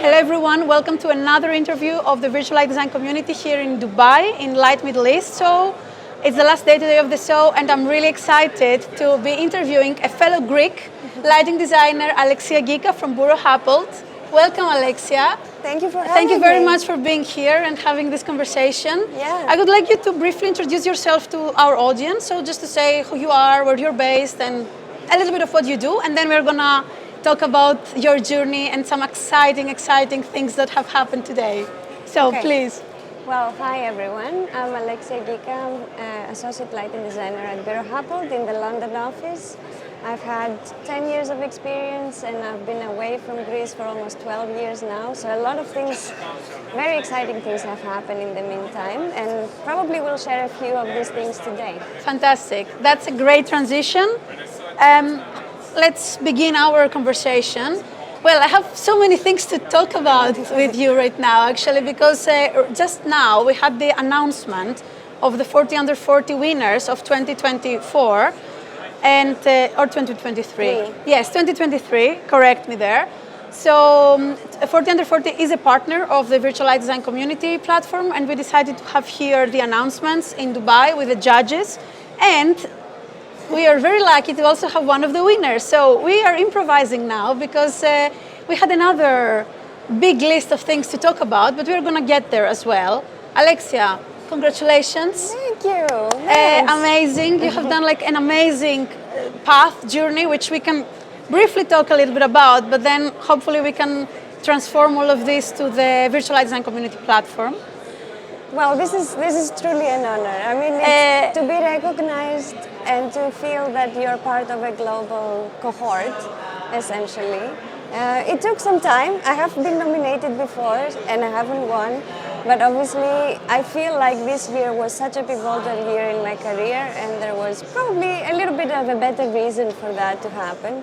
Hello everyone, welcome to another interview of the Virtual Light Design community here in Dubai, in Light Middle East. So it's the last day today of the show and I'm really excited to be interviewing a fellow Greek lighting designer, Alexia Gkika from Buro, Happold. Welcome Alexia. Thank you for having me. Thank you very much for being here and having this conversation. Yeah. I would like you to briefly introduce yourself to our audience. So just to say who you are, where you're based and a little bit of what you do, and then we're gonna talk about your journey and some exciting things that have happened today. So please. Well, hi everyone. I'm Alexia Gkika. I'm Associate Lighting Designer at Buro Happold in the London office. I've had 10 years of experience and I've been away from Greece for almost 12 years now. So a lot of things, very exciting things have happened in the meantime, and probably we'll share a few of these things today. Fantastic. That's a great transition. Let's begin our conversation. Well, I have so many things to talk about with you right now, actually, because just now we had the announcement of the 40 under 40 winners of 2024 and or 2023. Yes, 2023. Correct me there. So 40 under 40 is a partner of the Virtual Light Design community platform, and we decided to have here the announcements in Dubai with the judges, and we are very lucky to also have one of the winners. So we are improvising now because we had another big list of things to talk about, but we're going to get there as well. Alexia, congratulations. Thank you. Amazing. You have done like an amazing path, journey, which we can briefly talk a little bit about, but then hopefully we can transform all of this to the Virtual Light Design community platform. Well, this is truly an honor. I mean, it's to be recognized and to feel that you're part of a global cohort, essentially. It took some time. I have been nominated before and I haven't won, but obviously I feel like this year was such a pivotal year in my career, and there was probably a little bit of a better reason for that to happen.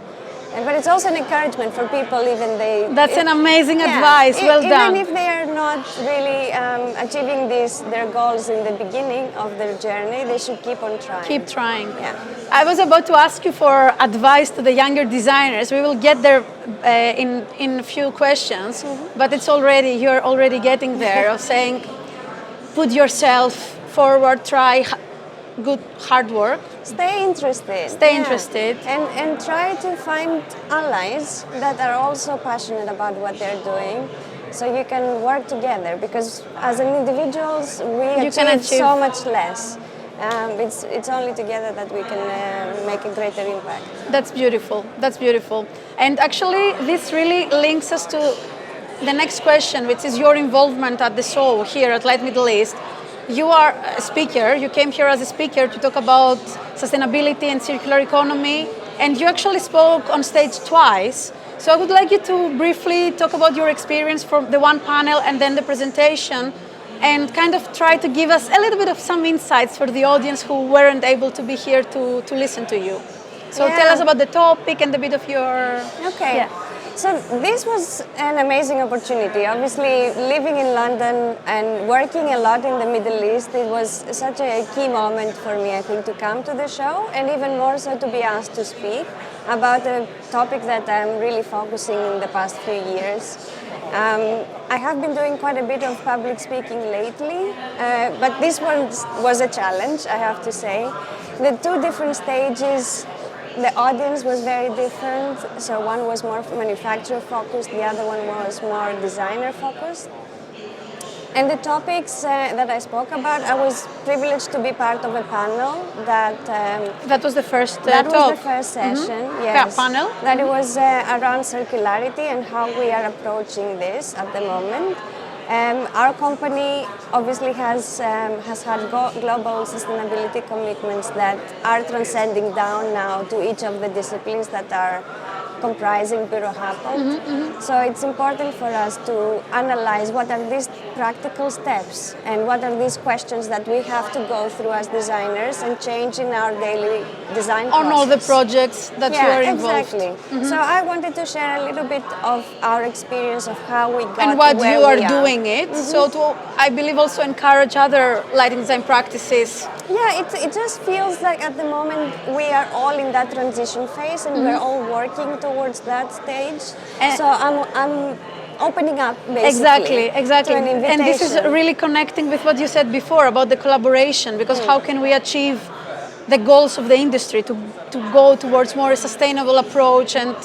But it's also an encouragement for people, even they... That's an amazing advice, well done. Even if they are not really achieving their goals in the beginning of their journey, they should keep on trying. Keep trying. Yeah. I was about to ask you for advice to the younger designers. We will get there in a few questions, but you're already getting there of saying, put yourself forward, try good hard work. Stay interested. Stay interested. And try to find allies that are also passionate about what they're doing, so you can work together, because as an individuals we achieve so much less. It's only together that we can make a greater impact. That's beautiful. That's beautiful. And actually this really links us to the next question, which is your involvement at the show here at Light Middle East. You are a speaker, you came here as a speaker to talk about sustainability and circular economy, and you actually spoke on stage twice. So I would like you to briefly talk about your experience from the one panel and then the presentation, and kind of try to give us a little bit of some insights for the audience who weren't able to be here to listen to you. So tell us about the topic and a bit of your... Okay. Yeah. So this was an amazing opportunity. Obviously, living in London and working a lot in the Middle East, it was such a key moment for me, I think, to come to the show, and even more so to be asked to speak about a topic that I'm really focusing in the past few years. I have been doing quite a bit of public speaking lately, but this one was a challenge, I have to say. The two different stages, the audience was very different. So one was more manufacturer focused, the other one was more designer focused. And the topics that I spoke about, I was privileged to be part of a panel that... that was the first That talk. was the first session, yes. Yeah, panel. That it was around circularity and how we are approaching this at the moment. Our company obviously has had global sustainability commitments that are transcending down now to each of the disciplines that are comprising Buro Happold. So it's important for us to analyze what are these practical steps and what are these questions that we have to go through as designers and change in our daily design process. On all the projects that you are involved. Exactly. So I wanted to share a little bit of our experience of how we got and what where you are we doing it. So to, I believe, also encourage other lighting design practices. Yeah, it just feels like at the moment we are all in that transition phase and we're all working towards that stage. So I'm opening up basically. Exactly. To an And this is invitation. really connecting with what you said before about the collaboration, because how can we achieve the goals of the industry to go towards more a sustainable approach and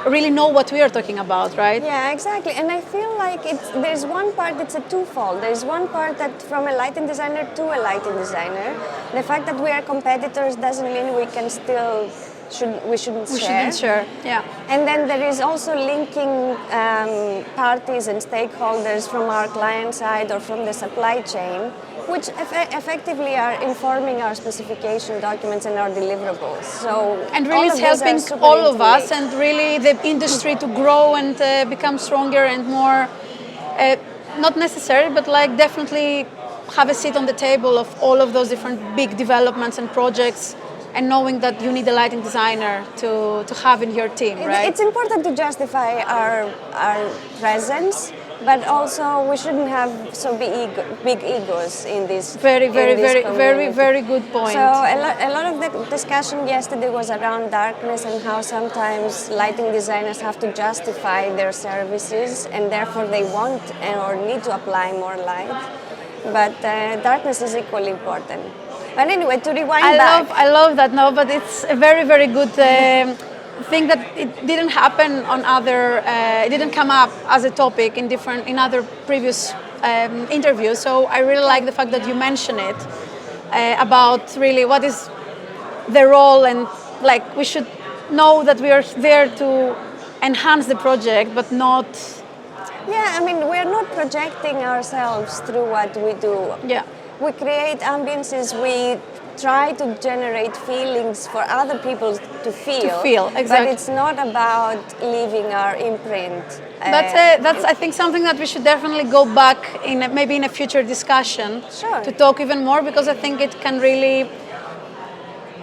really know what we are talking about, right? Yeah, exactly. And I feel like there's one part, it's a twofold. There's one part that from a lighting designer to a lighting designer, the fact that we are competitors doesn't mean we can still we shouldn't share. Yeah. And then there is also linking parties and stakeholders from our client side or from the supply chain, which effectively are informing our specification documents and our deliverables. So and really it's helping all of us and really the industry to grow and become stronger and more, not necessary, but like definitely have a seat on the table of all of those different big developments and projects, and knowing that you need a lighting designer to have in your team, right? It's important to justify our presence, but also we shouldn't have so big egos in this. Very good point. So a lot of the discussion yesterday was around darkness and how sometimes lighting designers have to justify their services and therefore they want or need to apply more light. But darkness is equally important. But anyway, to rewind back. I love that. No, but it's a very good thing that it didn't happen on other. It didn't come up as a topic in other previous interviews. So I really like the fact that you mention it about really what is the role, and like we should know that we are there to enhance the project, but not. Yeah, I mean we're not projecting ourselves through what we do. Yeah. We create ambiences, we try to generate feelings for other people to feel. Exactly. But it's not about leaving our imprint. That's I think something that we should definitely go back maybe in a future discussion to talk even more, because I think it can really,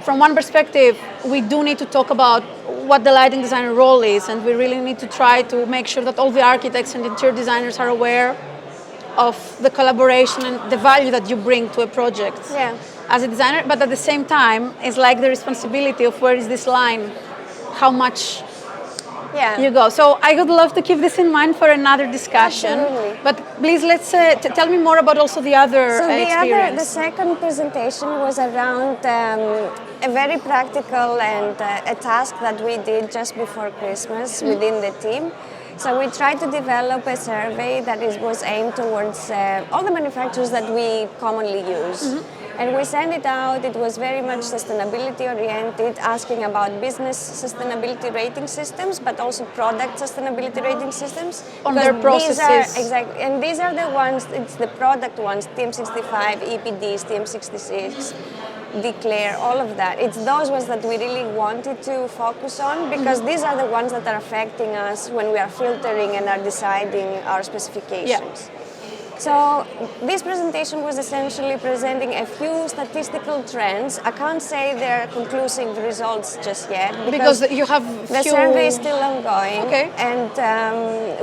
from one perspective, we do need to talk about what the lighting designer role is, and we really need to try to make sure that all the architects and interior designers are aware of the collaboration and the value that you bring to a project as a designer, but at the same time, it's like the responsibility of where is this line, how much you go. So I would love to keep this in mind for another discussion. Absolutely. But please, let's tell me more about also the other experience. The second presentation was around a very practical and a task that we did just before Christmas within the team. So we tried to develop a survey that was aimed towards all the manufacturers that we commonly use. And we sent it out. It was very much sustainability oriented, asking about business sustainability rating systems, but also product sustainability rating systems. On their processes. Exactly. And these are the ones, it's the product ones, TM65, EPDs, TM66. Declare, all of that. It's those ones that we really wanted to focus on, because these are the ones that are affecting us when we are filtering and are deciding our specifications. So this presentation was essentially presenting a few statistical trends. I can't say they're conclusive results just yet because you have the survey is still ongoing. Okay. And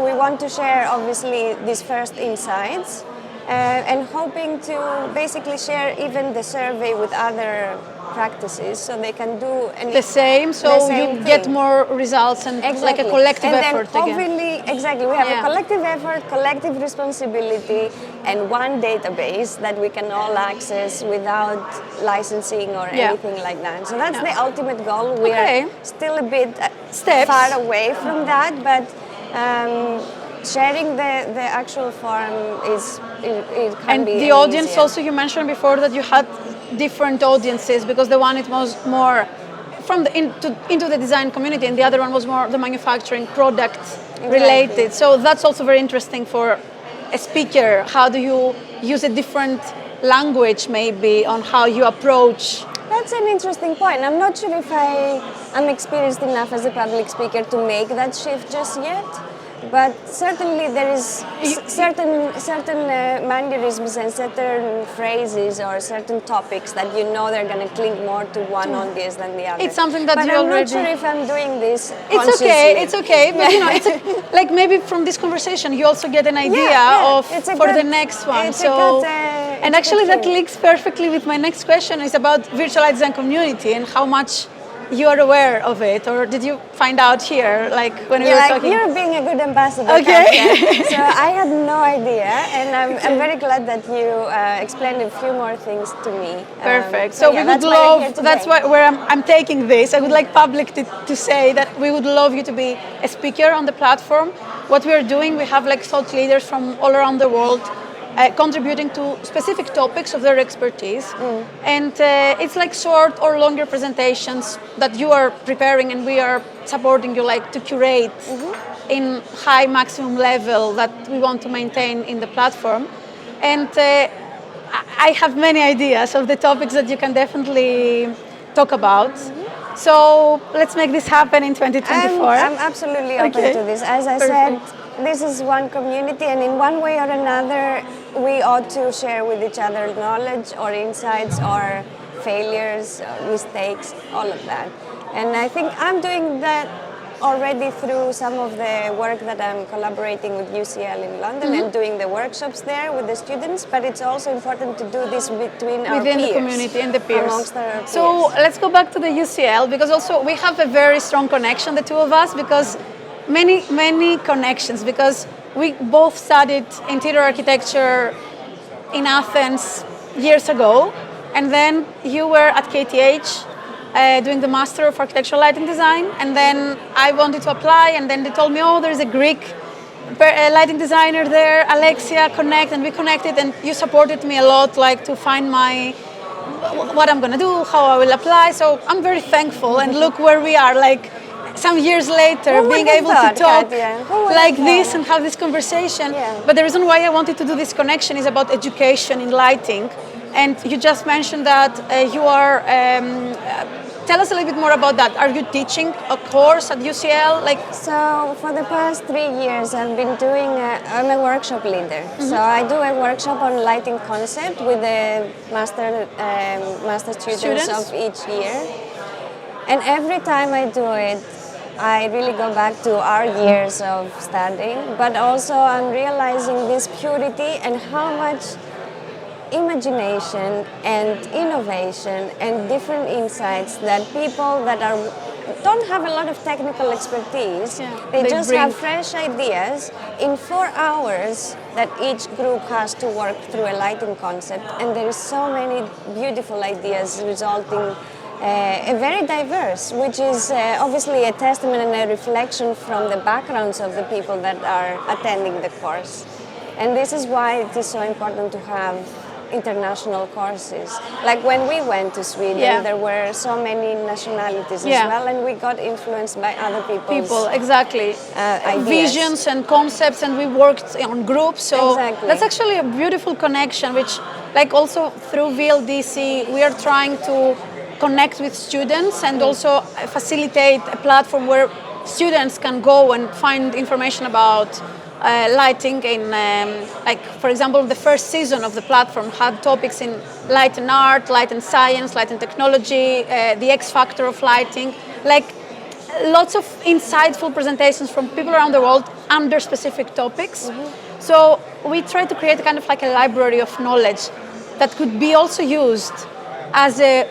we want to share obviously these first insights. And hoping to basically share even the survey with other practices, so they can do the same. So you get more results and like a collective effort again. Exactly, we have a collective effort, collective responsibility, and one database that we can all access without licensing or anything like that. So that's the ultimate goal. We are still a bit far away from that, but. Sharing the actual form it can be the audience easier. Also, you mentioned before that you had different audiences, because the one it was more from into the design community, and the other one was more the manufacturing product related. So that's also very interesting for a speaker. How do you use a different language maybe on how you approach? That's an interesting point. I'm not sure if I'm experienced enough as a public speaker to make that shift just yet. But certainly there is certain mannerisms and certain phrases or certain topics that you know they're going to cling more to one audience than the other. It's something that but you I'm already. Not sure if I'm doing this. It's okay. But you know, it's like maybe from this conversation you also get an idea for the next one. And actually that links perfectly with my next question. Is about virtual design community and how much you are aware of it, or did you find out here, like when we were Like talking? you're being a good ambassador. Okay. Katja. So I had no idea, and I'm very glad that you explained a few more things to me. Perfect. So We yeah, would that's why you're here love. today. That's where I'm taking this. I would like public to say that we would love you to be a speaker on the platform. What we are doing, we have like thought leaders from all around the world. Contributing to specific topics of their expertise, and it's like short or longer presentations that you are preparing, and we are supporting you, like to curate in high maximum level that we want to maintain in the platform. And I have many ideas of the topics that you can definitely talk about. So let's make this happen in 2024. I'm absolutely open Okay. to this. As I Perfect. said, this is one community, and in one way or another, we ought to share with each other knowledge or insights or failures or mistakes, all of that. And I think I'm doing that already through some of the work that I'm collaborating with UCL in London and doing the workshops there with the students, but it's also important to do this between our Within peers, the community and the peers. amongst our peers. So let's go back to the UCL, because also we have a very strong connection, the two of us, because many connections, because we both studied interior architecture in Athens years ago, and then you were at KTH doing the Master of Architectural Lighting Design, and then I wanted to apply, and then they told me, oh, there's a Greek lighting designer there, Alexia, connect, and we connected, and you supported me a lot, like to find what I'm gonna do, how I will apply. So I'm very thankful, and look where we are, like some years later, Who being would have able thought, to talk Katja? Who would like have this thought? and have this conversation. Yeah. But the reason why I wanted to do this connection is about education in lighting. And you just mentioned that you are. Tell us a little bit more about that. Are you teaching a course at UCL? So for the past 3 years, I've been doing. I'm a workshop leader. So I do a workshop on lighting concept with the master students of each year. And every time I do it, I really go back to our years of studying. But also, I'm realizing this purity and how much imagination and innovation and different insights that people that don't have a lot of technical expertise, they just bring. have fresh ideas in 4 hours that each group has to work through a lighting concept, and there is so many beautiful ideas resulting a very diverse, which is obviously a testament and a reflection from the backgrounds of the people that are attending the course. And this is why it is so important to have international courses. Like when we went to Sweden, there were so many nationalities as well, and we got influenced by other people's exactly. ideas. Visions and concepts, and we worked on groups. So that's actually a beautiful connection, which, like also through VLDC, we are trying to connect with students and also facilitate a platform where students can go and find information about lighting in, like for example, the first season of the platform had topics in light and art, light and science, light and technology, the X factor of lighting, like lots of insightful presentations from people around the world under specific topics. So we try to create kind of like a library of knowledge that could be also used as a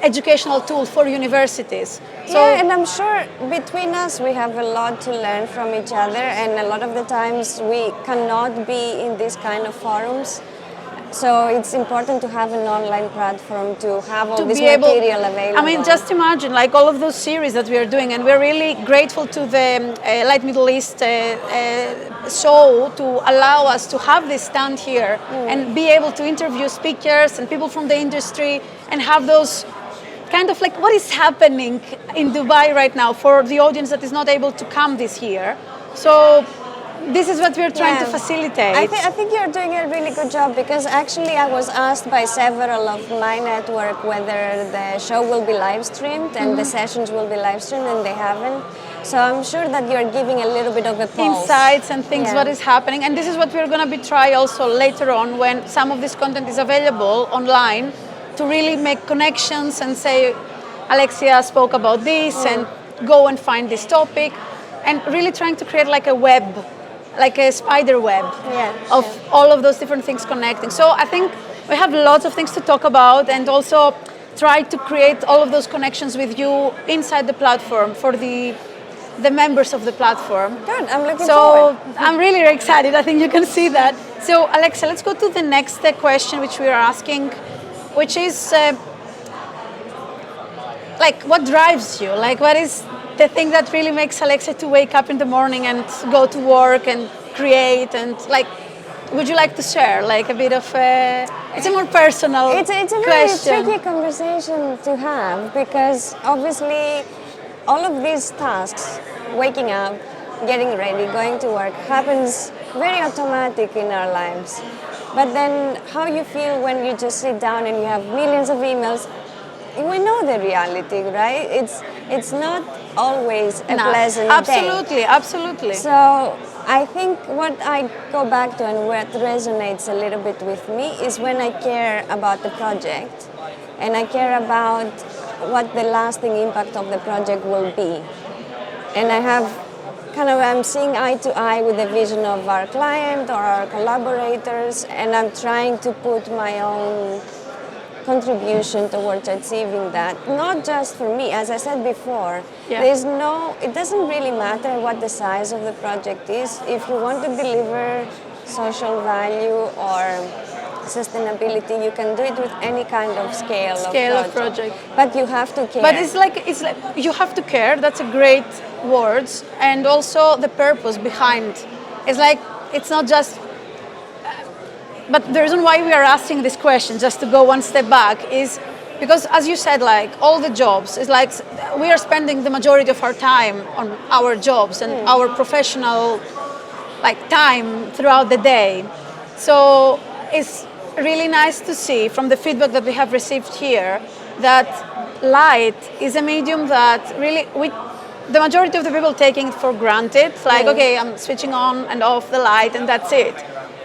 educational tool for universities. So and I'm sure between us we have a lot to learn from each other, and a lot of the times we cannot be in these kind of forums. So it's important to have an online platform to have all this material available. I mean, just imagine like all of those series that we are doing, and we're really grateful to the Light Middle East show to allow us to have this stand here and be able to interview speakers and people from the industry and have those kind of like what is happening in Dubai right now for the audience that is not able to come this year. So this is what we're trying to facilitate. I think you're doing a really good job, because actually I was asked by several of my network whether the show will be live streamed and the sessions will be live streamed, and they haven't. So I'm sure that you're giving a little bit of a pulse. Insights and things, what is happening. And this is what we're going to be trying also later on when some of this content is available online, to really make connections and say, Alexia spoke about this and go and find this topic, and really trying to create like a web, like a spider web of all of those different things connecting. So I think we have lots of things to talk about, and also try to create all of those connections with you inside the platform for the members of the platform. Good, I'm looking So forward. I'm really excited. I think you can see that. So Alexia, let's go to the next question which we are asking, which is like what drives you? Like what is the thing that really makes Alexia to wake up in the morning and go to work and create, and like would you like to share like a bit of it's a more personal It's a very question. tricky conversation to have because obviously all of these tasks, waking up, getting ready, going to work, happens very automatic in our lives. But then how you feel when you just sit down and you have millions of emails, we know the reality, right? It's not always a pleasant Absolutely, day. absolutely. So I think what I go back to and what resonates a little bit with me is when I care about the project and I care about what the lasting impact of the project will be. And I'm seeing eye to eye with the vision of our client or our collaborators, and I'm trying to put my own contribution towards achieving that. Not just for me, as I said before, it doesn't really matter what the size of the project is. If you want to deliver social value or sustainability, you can do it with any kind of scale of project. But you have to care. But it's like you have to care. That's a great words, and also the purpose behind. It's like it's not just. But the reason why we are asking this question, just to go one step back, is because, as you said, like all the jobs, it's like we are spending the majority of our time on our jobs and our professional, like time throughout the day. So it's really nice to see from the feedback that we have received here that light is a medium that really the majority of the people taking it for granted. Like, okay, I'm switching on and off the light and that's it.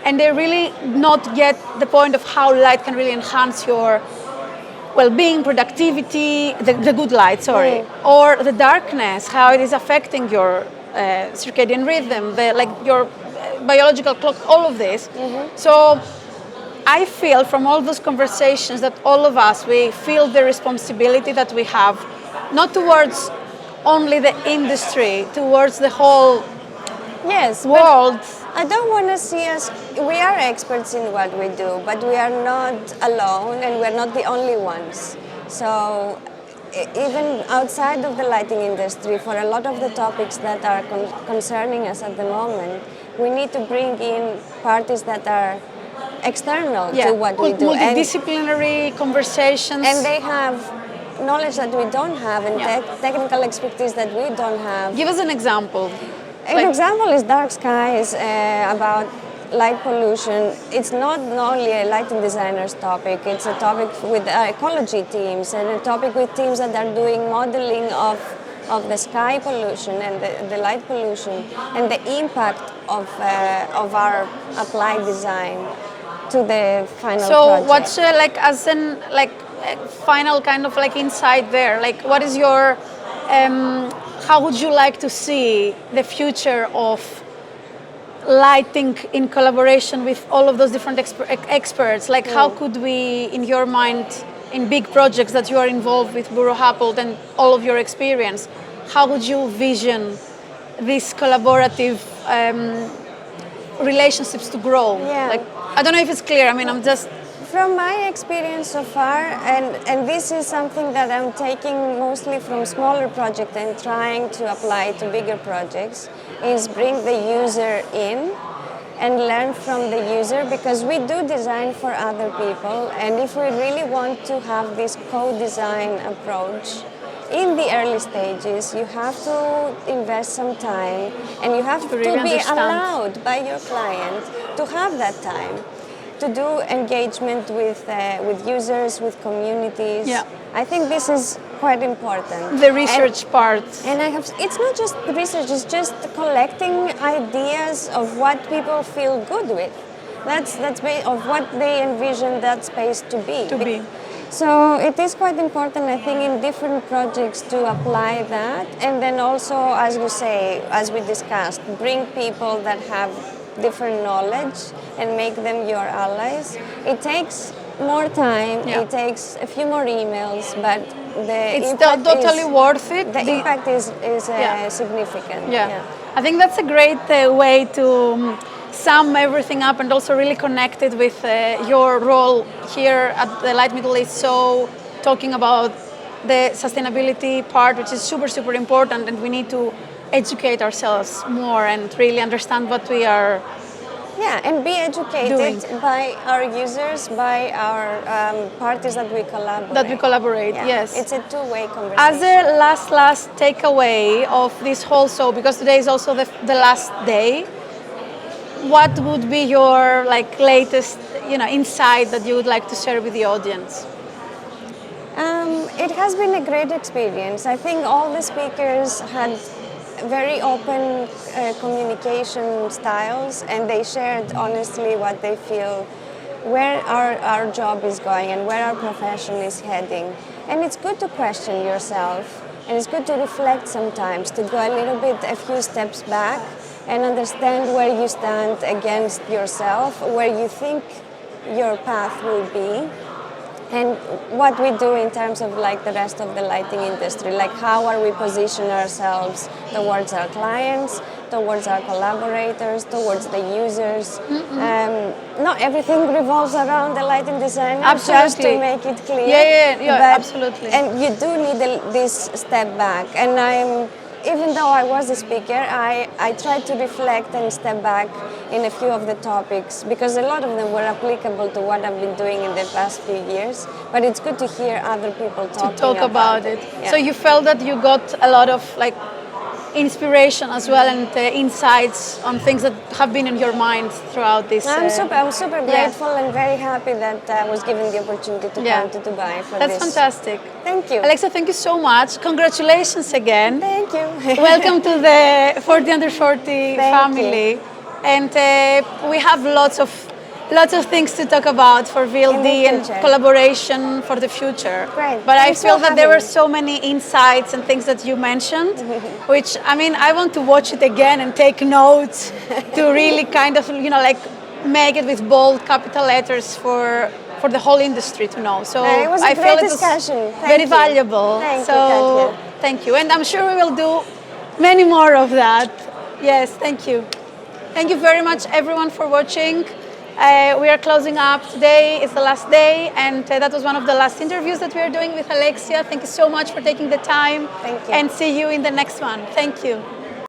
And they really not get the point of how light can really enhance your well-being, productivity, the good light, or the darkness, how it is affecting your circadian rhythm, your biological clock, all of this. So I feel from all those conversations that all of us, we feel the responsibility that we have, not towards only the industry, towards the whole world. I don't want to see us, we are experts in what we do, but we are not alone and we're not the only ones. So even outside of the lighting industry, for a lot of the topics that are concerning us at the moment, we need to bring in parties that are external to what we do. Multidisciplinary conversations. And they have knowledge that we don't have and technical expertise that we don't have. Give us an example. An example is dark skies, about light pollution. It's not only a lighting designer's topic, it's a topic with ecology teams and a topic with teams that are doing modeling of the sky pollution and the light pollution and the impact of our applied design to the final project. So what's final kind of like insight there? Like what is your how would you like to see the future of lighting in collaboration with all of those different experts? Like how could we, in your mind, in big projects that you are involved with Buro Happold and all of your experience, how would you vision these collaborative relationships to grow? Like, I don't know if it's clear. I mean, I'm just... From my experience so far, and this is something that I'm taking mostly from smaller projects and trying to apply to bigger projects, is bring the user in and learn from the user, because we do design for other people, and if we really want to have this co-design approach in the early stages, you have to invest some time and you have to be allowed by your client to have that time to do engagement with users, with communities. I think this is quite important. The research part. And it's not just the research, it's just collecting ideas of what people feel good with. That's of what they envision that space to be. So it is quite important, I think, in different projects to apply that. And then also, as you say, as we discussed, bring people that have different knowledge and make them your allies. It takes more time, Yeah. it takes a few more emails, but It's totally worth it. The impact is Yeah. significant. Yeah. I think that's a great way to sum everything up and also really connect it with your role here at the Light Middle East. So talking about the sustainability part, which is super, super important, and we need to educate ourselves more and really understand what we are. Yeah, and be educated Doing. by our users, by our parties that we collaborate. That we collaborate, Yeah. yes. It's a two-way conversation. As a last takeaway of this whole show, because today is also the last day, what would be your latest insight that you would like to share with the audience? It has been a great experience. I think all the speakers had very open communication styles, and they shared honestly what they feel, where our job is going and where our profession is heading. And it's good to question yourself, and it's good to reflect sometimes, to go a few steps back and understand where you stand against yourself, where you think your path will be, and what we do in terms of the rest of the lighting industry, how are we position ourselves towards our clients, towards our collaborators, towards the users. Not everything revolves around the lighting designer, just to make it clear. Yeah, absolutely. And you do need this step back. And even though I was a speaker, I tried to reflect and step back in a few of the topics, because a lot of them were applicable to what I've been doing in the past few years. But it's good to hear other people talk about it. Yeah. So you felt that you got a lot of inspiration as well, and insights on things that have been in your mind throughout this. I'm super grateful and very happy that I was given the opportunity to come to Dubai for That's this. fantastic. Thank you. Alexia, thank you so much. Congratulations again. Thank you. Welcome to the 40 Under 40 family. you. And we have lots of things to talk about for VLD and future. collaboration for the future. Great. But Thanks I feel for that there were having so many insights and things that you mentioned, which I want to watch it again and take notes to really kind of make it with bold capital letters for the whole industry to know. So it was a I great feel it was discussion. very valuable. Thank so you, Katya. thank you, and I'm sure we will do many more of that. Yes, thank you. Thank you very much, everyone, for watching. We are closing up. Today is the last day, and that was one of the last interviews that we are doing with Alexia. Thank you so much for taking the time. Thank you. And see you in the next one. Thank you.